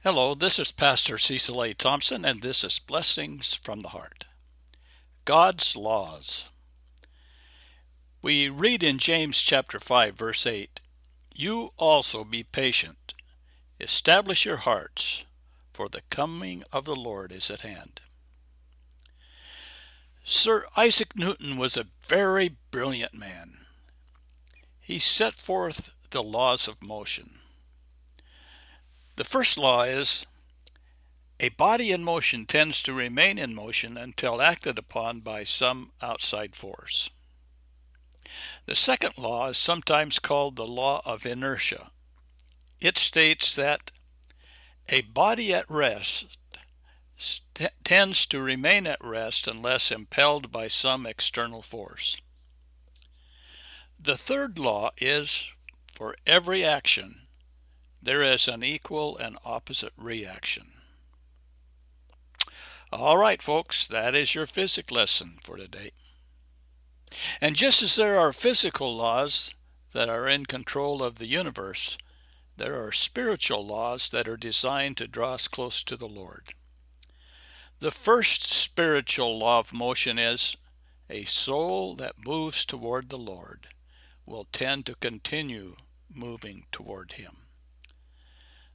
Hello, this is Pastor Cecil A. Thompson, and this is Blessings from the Heart. God's Laws. We read in James chapter 5, verse 8, "You also be patient, establish your hearts, for the coming of the Lord is at hand." Sir Isaac Newton was a very brilliant man. He set forth the laws of motion. The first law is, a body in motion tends to remain in motion until acted upon by some outside force. The second law is sometimes called the law of inertia. It states that a body at rest tends to remain at rest unless impelled by some external force. The third law is, for every action, there is an equal and opposite reaction. All right, folks, that is your physics lesson for today. And just as there are physical laws that are in control of the universe, there are spiritual laws that are designed to draw us close to the Lord. The first spiritual law of motion is, a soul that moves toward the Lord will tend to continue moving toward Him.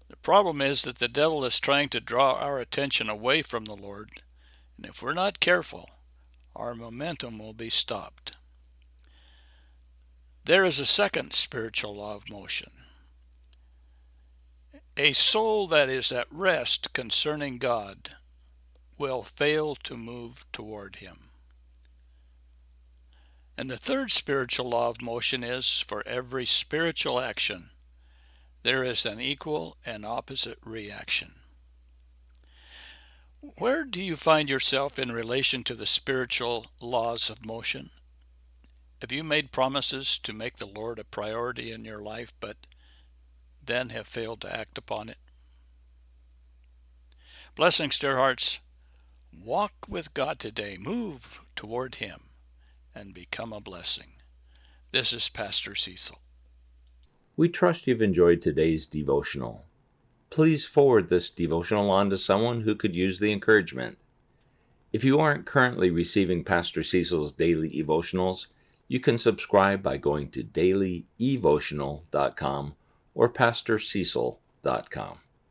The problem is that the devil is trying to draw our attention away from the Lord, and if we're not careful, our momentum will be stopped. There is a second spiritual law of motion. A soul that is at rest concerning God will fail to move toward Him. And the third spiritual law of motion is, for every spiritual action, there is an equal and opposite reaction. Where do you find yourself in relation to the spiritual laws of motion? Have you made promises to make the Lord a priority in your life, but then have failed to act upon it? Blessings, dear hearts. Walk with God today. Move toward Him and become a blessing. This is Pastor Cecil. We trust you've enjoyed today's devotional. Please forward this devotional on to someone who could use the encouragement. If you aren't currently receiving Pastor Cecil's daily devotionals, you can subscribe by going to dailyevotional.com or pastorcecil.com.